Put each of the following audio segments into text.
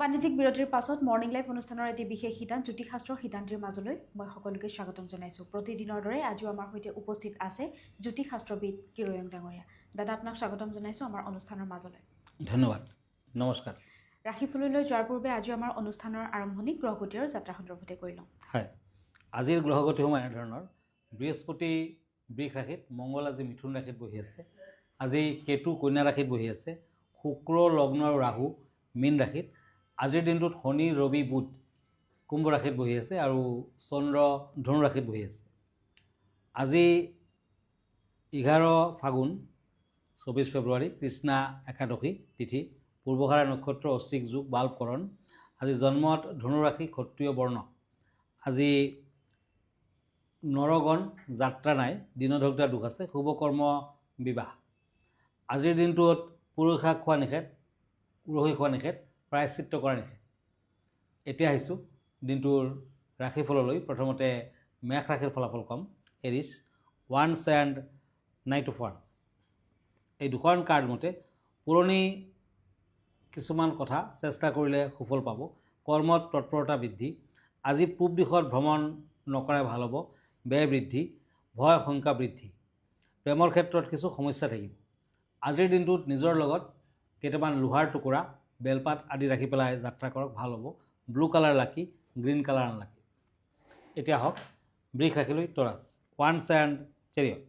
বাণিজ্যিক বিৰতিৰ পাছত মৰ্নিং লাইভ অনুষ্ঠানৰ এটি বিশেষ শিতান জ্যোতিষশাস্ত্ৰৰ শিতান্তিৰ মাজলৈ মই সকলোকে স্বাগতম জনাইছোঁ। প্ৰতিদিনৰ দৰে আজিও আমাৰ সৈতে উপস্থিত আছে জ্যোতিষশাস্ত্ৰবিদ কিৰয়ং ডাঙৰীয়া। দাদা, আপোনাক স্বাগতম জনাইছোঁ আমাৰ অনুষ্ঠানৰ মাজলৈ। ধন্যবাদ, নমস্কাৰ। ৰাশিফললৈ যোৱাৰ পূৰ্বে আজি আমাৰ অনুষ্ঠানৰ আৰম্ভণি গ্ৰহগতিৰ যাত্ৰা সন্দৰ্ভতে কৰি লওঁ। হয়, আজিৰ গ্ৰহগতিসমূহ এনেধৰণৰ: বৃহস্পতি বৃষ ৰাশিত, মংগল আজি মিথুন ৰাশিত বহি আছে, আজি কেতু কন্যা ৰাশিত বহি আছে, শুক্ৰ লগ্ন আৰু ৰাহু মীন ৰাশিত, আজিৰ দিনটোত শনি ৰবি বুধ কুম্ভ ৰাশিত বহি আছে আৰু চন্দ্ৰ ধনু ৰাশিত বহি আছে। আজি 11 ফাগুন 24 ফেব্ৰুৱাৰী, কৃষ্ণা একাদশী তিথি, পূৰ্বখাৰা নক্ষত্ৰ, অস্তিক যুগ, বাল্বকৰণ। আজি জন্মত ধনু ৰাশি, ক্ষত্ৰিয় বৰ্ণ। আজি নৰগণ, যাত্ৰা নাই, দিনধগ্ধা দুখ আছে, শুভকৰ্ম বিবাহ। আজিৰ দিনটোত পুৰুষা খোৱা নিষেধ, উৰহী খোৱা নিষেধ, প্ৰায়শ্চিত্ত কৰা নিষেধ। এতিয়া আহিছোঁ দিনটোৰ ৰাশিফললৈ। প্ৰথমতে মেষ ৰাশিৰ ফলাফল ক'ম। Aries, once and night of once. এই দুখন কাৰ্ড মতে পুৰণি কিছুমান কথা চেষ্টা কৰিলে সুফল পাব। কৰ্মত তৎপৰতা বৃদ্ধি। আজি পূব দিশত ভ্ৰমণ নকৰাই ভাল হ'ব। ব্যয় বৃদ্ধি, ভয় শংকা বৃদ্ধি। প্ৰেমৰ ক্ষেত্ৰত কিছু সমস্যা থাকিব। আজিৰ দিনটোত নিজৰ লগত কেইটামান লোহাৰ টুকুৰা, বেলপাত আদি ৰাখি পেলাই যাত্ৰা কৰক, ভাল হ'ব। ব্লু কালাৰ লাকি, গ্ৰীণ কালাৰ আনলাকি। এতিয়া হওক বৃষ ৰাশিলৈ তৰাছ, ওৱান্স এণ্ড চেৰিয়ট।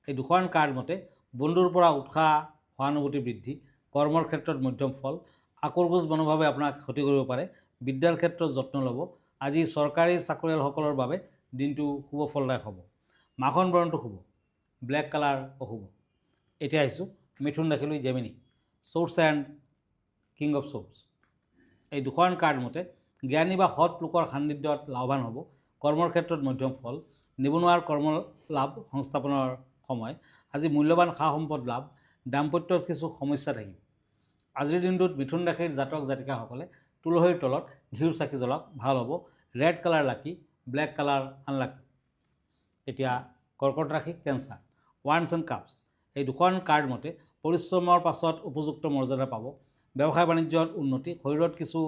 এই দুখন কাৰ্ড মতে বন্ধুৰ পৰা উৎসাহ সহানুভূতি বৃদ্ধি। কৰ্মৰ ক্ষেত্ৰত মধ্যম ফল। আকোৰগোজ মনোভাৱে আপোনাক ক্ষতি কৰিব পাৰে। বিদ্যাৰ ক্ষেত্ৰত যত্ন ল'ব। আজি চৰকাৰী চাকৰিয়ালসকলৰ বাবে দিনটো শুভ ফলদায়ক হ'ব। মাখন বৰণটো শুভ, ব্লেক কালাৰ অশুভ। এতিয়া আহিছোঁ মিথুন ৰাশিলৈ Gemini, church and king of church. এই দুখন কাৰ্ড মতে জ্ঞানী বা সৎ লোকৰ সান্নিধ্যত লাভৱান হ'ব। কৰ্মৰ ক্ষেত্ৰত মধ্যম ফল। নিবনুৱাৰ কৰ্ম লাভ সংস্থাপনৰ সময়। আজি মূল্যৱান সা সম্পদ লাভ। দাম্পত্যত কিছু সমস্যা থাকিব। আজিৰ দিনটোত মিথুন ৰাশিৰ জাতক জাতিকাসকলে তুলসীৰ তলত ঘিউৰ চাকি জ্বলাওক, ভাল হ'ব। ৰেড কালাৰ লাকি, ব্লেক কালাৰ আনলাকি। এতিয়া কৰ্কট ৰাশি, কেঞ্চাৰ, ওৱান্স এণ্ড কাপছ। এই দুখন কাৰ্ড মতে পৰিশ্ৰমৰ পাছত উপযুক্ত মৰ্যাদা পাব। ব্যৱসায় বাণিজ্যত উন্নতি। শৰীৰত কিছু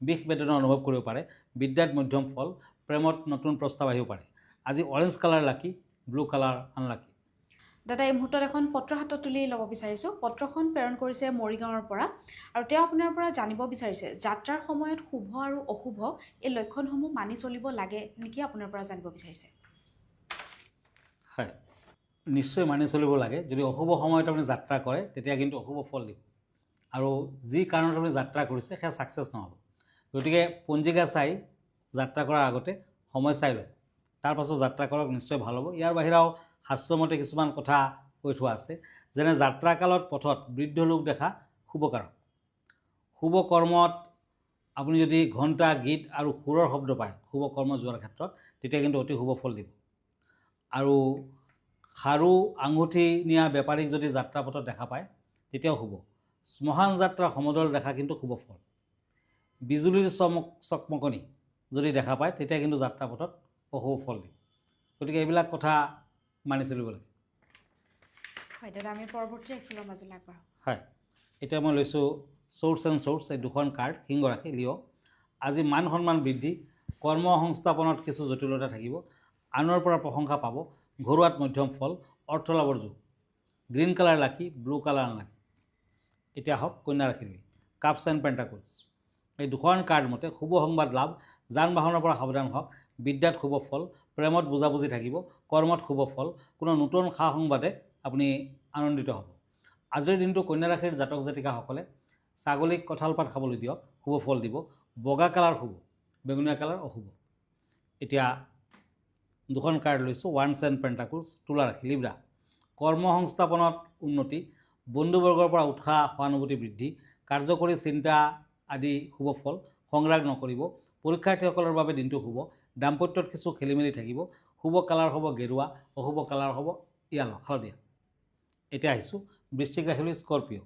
বিষ বেদনা অনুভৱ কৰিব পাৰে। বিদ্যাত মধ্যম ফল। প্ৰেমত নতুন প্ৰস্তাৱ আহিব পাৰে। আজি অৰেঞ্জ কালাৰ লাকি, ব্লু কালাৰ আনলাকি। দাদা, এই মুহূৰ্তত এখন পত্ৰ হাতত তুলি ল'ব বিচাৰিছোঁ। পত্ৰখন প্ৰেৰণ কৰিছে মৰিগাঁৱৰ পৰা আৰু তেওঁ আপোনাৰ পৰা জানিব বিচাৰিছে যাত্ৰাৰ সময়ত শুভ আৰু অশুভ এই লক্ষণসমূহ মানি চলিব লাগে নেকি, আপোনাৰ পৰা জানিব বিচাৰিছে। হয়, নিশ্চয় মানি চলিব লাগে। যদি অশুভ সময়ত আপুনি যাত্ৰা কৰে তেতিয়া কিন্তু অশুভ ফল দিব আৰু যি কাৰণত আপুনি যাত্ৰা কৰিছে সেয়া ছাকচেছ নহ'ব। গতিকে পঞ্জিকা চাই যাত্ৰা কৰাৰ আগতে সময় চাই লওক, তাৰপাছত যাত্ৰা কৰক, নিশ্চয় ভাল হ'ব। ইয়াৰ বাহিৰেও শাস্ত্ৰমতে কিছুমান কথা কৈ থোৱা আছে, যেনে যাত্ৰাকালত পথত বৃদ্ধ লোক দেখা শুভকাৰক। শুভ কৰ্মত আপুনি যদি ঘণ্টা, গীত আৰু সুৰৰ শব্দ পায় শুভ কৰ্ম যোৱাৰ ক্ষেত্ৰত, তেতিয়া কিন্তু অতি শুভ ফল দিব। আৰু খাৰু আঙুঠি নিয়া বেপাৰীক যদি যাত্ৰা পথত দেখা পায় তেতিয়াও শুভ। শ্মশান যাত্ৰা সমদল দেখা কিন্তু শুভ ফল। বিজুলীৰ চকমকনি যদি দেখা পায় তেতিয়া কিন্তু যাত্ৰা পথত অশুভ ফল দিব। গতিকে এইবিলাক কথা মানি চলিব লাগে। হয় দাদা, আমি পৰৱৰ্তী ৰাশিফলৰ মাজলৈ আগবাঢ়োঁ। হয়, এতিয়া মই লৈছোঁ চ'ৰ্চ এণ্ড চ'ৰ্চ, এই দুখন কাৰ্ড। সিংহ ৰাশি, লিঅ'। আজি মান সন্মান বৃদ্ধি। কৰ্ম সংস্থাপনত কিছু জটিলতা থাকিব। আনৰ পৰা প্ৰশংসা পাব। ঘৰুৱাত মধ্যম ফল। অৰ্থ লাভৰ যোগ। গ্ৰীণ কালাৰ লাকি, ব্লু কালাৰ আনলাকি। এতিয়া হওক কন্যা ৰাশিলৈ, কাপছ এণ্ড পেণ্টাকলছ। এই দুখন কাৰ্ড মতে শুভ সংবাদ লাভ। যান বাহনৰ পৰা সাৱধান হওক। বিদ্যাত শুভ ফল। প্ৰেমত বুজাবুজি থাকিব। কৰ্মত শুভ ফল। কোনো নতুন সা সংবাদে আপুনি আনন্দিত হ'ব। আজিৰ দিনটো কন্যা ৰাশিৰ জাতক জাতিকাসকলে ছাগলীক কঁঠাল পাত খাবলৈ দিয়ক, শুভ ফল দিব। বগা কালাৰ শুভ, বেঙুনীয়া কালাৰ অশুভ। এতিয়া দুখন কাৰ্ড লৈছোঁ, ওৱান্স এণ্ড পেণ্টাকলছ, তুলা ৰাশি, লিব্ৰা। কৰ্ম সংস্থাপনত উন্নতি। বন্ধুবৰ্গৰ পৰা উৎসাহ সহানুভূতি বৃদ্ধি। কাৰ্যকৰী চিন্তা আদি শুভ ফল। সংৰাগ নকৰিব। পৰীক্ষাৰ্থীসকলৰ বাবে দিনটো শুভ। দাম্পত্যত কিছু খেলি মেলি থাকিব। শুভ কালাৰ হ'ব গেৰুৱা, অশুভ কালাৰ হ'ব য়ালো, হালধীয়া। এতিয়া আহিছোঁ বৃশ্চিক ৰাশিলৈ, স্কৰপিঅ',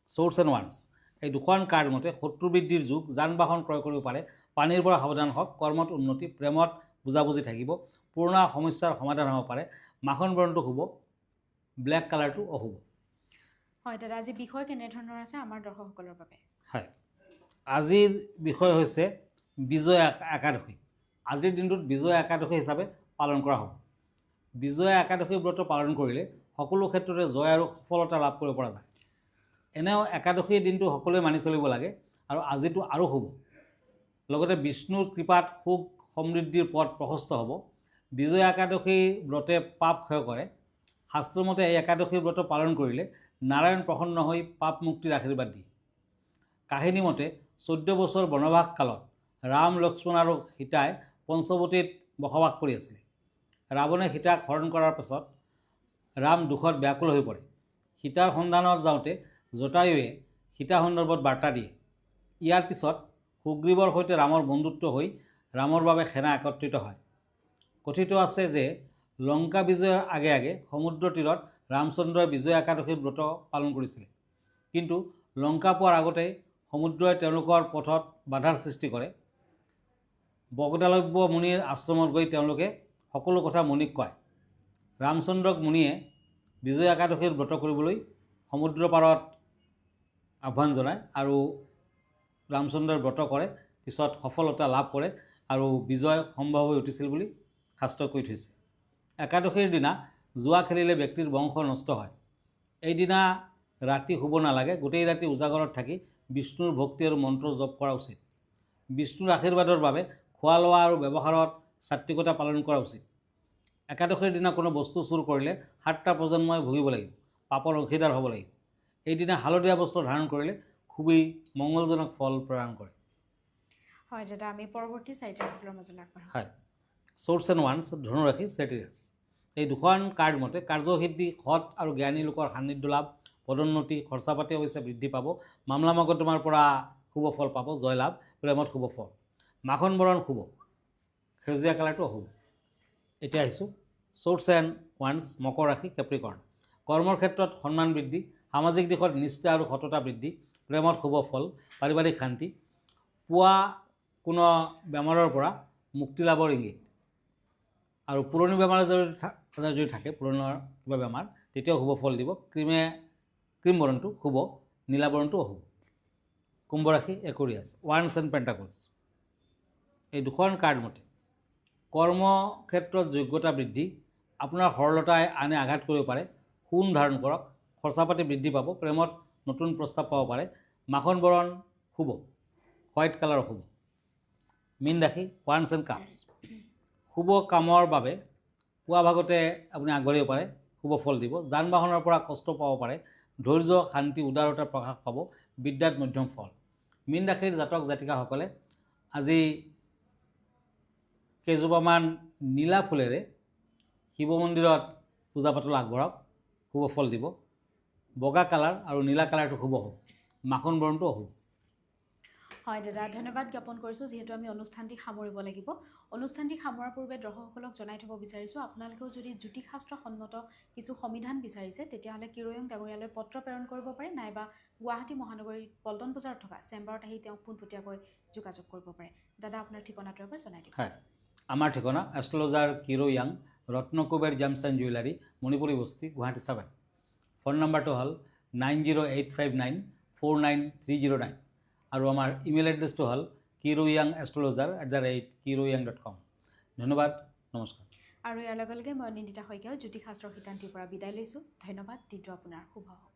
চ'ৰ্চ এণ্ড ওৱান্স। এই দুখন কাৰ্ড মতে শত্ৰু বৃদ্ধিৰ যুগ। যান বাহন ক্ৰয় কৰিব পাৰে। পানীৰ পৰা সাৱধান হওক। কৰ্মত উন্নতি। প্ৰেমত বুজাবুজি থাকিব। পুৰণা সমস্যাৰ সমাধান হ'ব পাৰে। মাখন বৰণটো শুভ, ব্লেক কালাৰটো অশুভ। হয় দাদা, আজি বিষয় কেনেধৰণৰ আছে আমাৰ দৰ্শকসকলৰ বাবে? হয়, আজিৰ বিষয় হৈছে বিজয় একাদশী। আজিৰ দিনটোত বিজয় একাদশী হিচাপে পালন কৰা হ'ব। বিজয়া একাদশী ব্ৰত পালন কৰিলে সকলো ক্ষেত্ৰতে জয় আৰু সফলতা লাভ কৰিব পৰা যায়। এনেও একাদশীৰ দিনটো সকলোৱে মানি চলিব লাগে আৰু আজিটো আৰু শুভ। লগতে বিষ্ণুৰ কৃপাত সুখ সমৃদ্ধিৰ পথ প্ৰশস্ত হ'ব। বিজয়া একাদশী ব্ৰতে পাপ ক্ষয় কৰে। শাস্ত্ৰমতে এই একাদশী ব্ৰত পালন কৰিলে নাৰায়ণ প্ৰসন্ন হৈ পাপ মুক্তিৰ আশীৰ্বাদ দিয়ে। কাহিনী মতে 14 বছৰ বনবাস কালত ৰাম, লক্ষ্মণ আৰু সীতাই পঞ্চৱতীত বসবাস কৰি আছিলে। ৰাৱণে সীতাক হৰণ কৰাৰ পাছত ৰাম দুখত ব্যাকুল হৈ পৰে। সীতাৰ সন্ধানত যাওঁতে জটায়ুৱে সীতা সন্দৰ্ভত বাৰ্তা দিয়ে। ইয়াৰ পিছত সুগ্ৰীৱৰ সৈতে ৰামৰ বন্ধুত্ব হৈ ৰামৰ বাবে সেনা একত্ৰিত হয়। কথিত আছে যে লংকা বিজয়ৰ আগে আগে সমুদ্ৰ তীৰত ৰামচন্দ্ৰই বিজয় একাদশীৰ ব্ৰত পালন কৰিছিলে। কিন্তু লংকা পোৱাৰ আগতেই সমুদ্ৰই তেওঁলোকৰ পথত বাধাৰ সৃষ্টি কৰে। বগদালব্য মুনিৰ আশ্ৰমত গৈ তেওঁলোকে সকলো কথা মুনিক কয়। ৰামচন্দ্ৰক মুনিয়ে বিজয় একাদশীৰ ব্ৰত কৰিবলৈ সমুদ্ৰ পাৰত আহ্বান জনায় আৰু ৰামচন্দ্ৰৰ ব্ৰত কৰে। পিছত সফলতা লাভ কৰে আৰু বিজয় সম্ভৱ হৈ উঠিছিল বুলি শাস্ত্ৰই কৈ থৈছে। একাদশীৰ দিনা জুৱা খেলিলে ব্যক্তিৰ বংশ নষ্ট হয়। এইদিনা ৰাতি শুব নালাগে। গোটেই ৰাতি উজাগৰত থাকি বিষ্ণুৰ ভক্তি আৰু মন্ত্ৰ জপ কৰা উচিত। বিষ্ণুৰ আশীৰ্বাদৰ বাবে খোৱা লোৱা আৰু ব্যৱহাৰত সাত্বিকতা পালন কৰা উচিত। একাদশীৰ দিনা কোনো বস্তু চুৰ কৰিলে 7টা প্ৰজন্মই ভুগিব লাগিব, পাপৰ অংশীদাৰ হ'ব লাগিব। এইদিনা হালধীয়া বস্ত্ৰ ধাৰণ কৰিলে খুবেই মংগলজনক ফল প্ৰদান কৰে। হয় দাদা, আমি পৰৱৰ্তী 4টা ৰাশিৰ মাজলৈ আগবাঢ়ো। হয়, সোৰ্স এণ্ড ওৱান্স, ধনুৰাশি, চেটিৰাছ। এই দুখন কাৰ্ড মতে কাৰ্যসিদ্ধি, সৎ আৰু জ্ঞানী লোকৰ সান্নিধ্য লাভ, পদোন্নতি, খৰচা পাতি অৱশ্যে বৃদ্ধি পাব। মামলা মকদ্দমাৰ পৰা শুভ ফল পাব, জয় লাভ, প্ৰেমত শুভ ফল। মাখন বৰণ শুভ, সেউজীয়া কালাৰটো অশুভ। এতিয়া আহিছোঁ সোৰ্স এণ্ড ওৱান্স, মকৰ ৰাশি, কেপ্ৰিকৰ্ণ। কৰ্মৰ ক্ষেত্ৰত সন্মান বৃদ্ধি, সামাজিক দিশত নিষ্ঠা আৰু সততা বৃদ্ধি, প্ৰেমত শুভ ফল, পাৰিবাৰিক শান্তি। পুৱা কোনো বেমাৰৰ পৰা মুক্তি লাভৰ ইংগিত। আৰু পুৰণি বেমাৰ যদি থাকে, পুৰণি কিবা বেমাৰ, তেতিয়াও শুভ ফল দিব। ক্ৰীম বৰণটো শুভ, নীলা বৰণটো অশুভ। কুম্ভ ৰাশি, একুৰিয়াছ, ওৱান্স এণ্ড পেণ্টাকলছ। এই দুখন কাৰ্ড মতে কৰ্মক্ষেত্ৰত যোগ্যতা বৃদ্ধি, আপোনাৰ সৰলতাই আনে আঘাত কৰিব পাৰে। সোণ ধাৰণ কৰক, খৰচা পাতি বৃদ্ধি পাব, প্ৰেমত নতুন প্ৰস্তাৱ পাব পাৰে। মাখন বৰণ শুভ, হোৱাইট কালাৰ অশুভ। মীন ৰাশি, ওৱান্স এণ্ড কাপছ। শুভ কামৰ বাবে পুৱা ভাগতে আপুনি আগবাঢ়িব পাৰে, শুভ ফল দিব। যান বাহনৰ পৰা কষ্ট পাব পাৰে, ধৈৰ্য, শান্তি, উদাৰতাৰ প্ৰকাশ পাব, বিদ্যাত মধ্যম ফল। মীন ৰাশিৰ জাতক জাতিকাসকলে আজি কেইজোপামান নীলা ফুলেৰে শিৱ মন্দিৰত পূজা পাতল আগবঢ়াওক, শুভ ফল দিব। বগা কালাৰ আৰু নীলা কালাৰটো শুভ হ'ব, মাখন বৰণটো অশুভ। হয় দাদা, ধন্যবাদ জ্ঞাপন কৰিছোঁ। যিহেতু আমি অনুষ্ঠানটি সামৰিব লাগিব, অনুষ্ঠানটি সামৰাৰ পূৰ্বে দৰ্শকসকলক জনাই থ'ব বিচাৰিছোঁ, আপোনালোকেও যদি জ্যোতিষশাস্ত্ৰ সন্মত কিছু সমিধান বিচাৰিছে, তেতিয়াহ'লে কিৰয়ং ডাঙৰীয়ালৈ পত্ৰ প্ৰেৰণ কৰিব পাৰে, নাইবা গুৱাহাটী মহানগৰীৰ পল্টন বজাৰত থকা চেম্বাৰত আহি তেওঁক পোনপটীয়াকৈ যোগাযোগ কৰিব পাৰে। দাদা, আপোনাৰ ঠিকনাটো এবাৰ জনাই দিব। হয়, আমাৰ ঠিকনা astrologer Kirayang, Ratnakuber gems and jewellery, Manipuri বস্তি, গুৱাহাটী 7। ফোন নম্বৰটো হ'ল 9085949309 আৰু আমাৰ ইমেইল এড্ৰেছটো হ'ল kiroyangastrologer@kiroyang.com। ধন্যবাদ, নমস্কাৰ। আৰু ইয়াৰ লগে লগে মই নিন্দিতা শইকীয়াও জ্যোতিষশাস্ত্ৰৰ শিতান্তিৰ পৰা বিদায় লৈছোঁ। ধন্যবাদ, দিনটো আপোনাৰ শুভ হওক।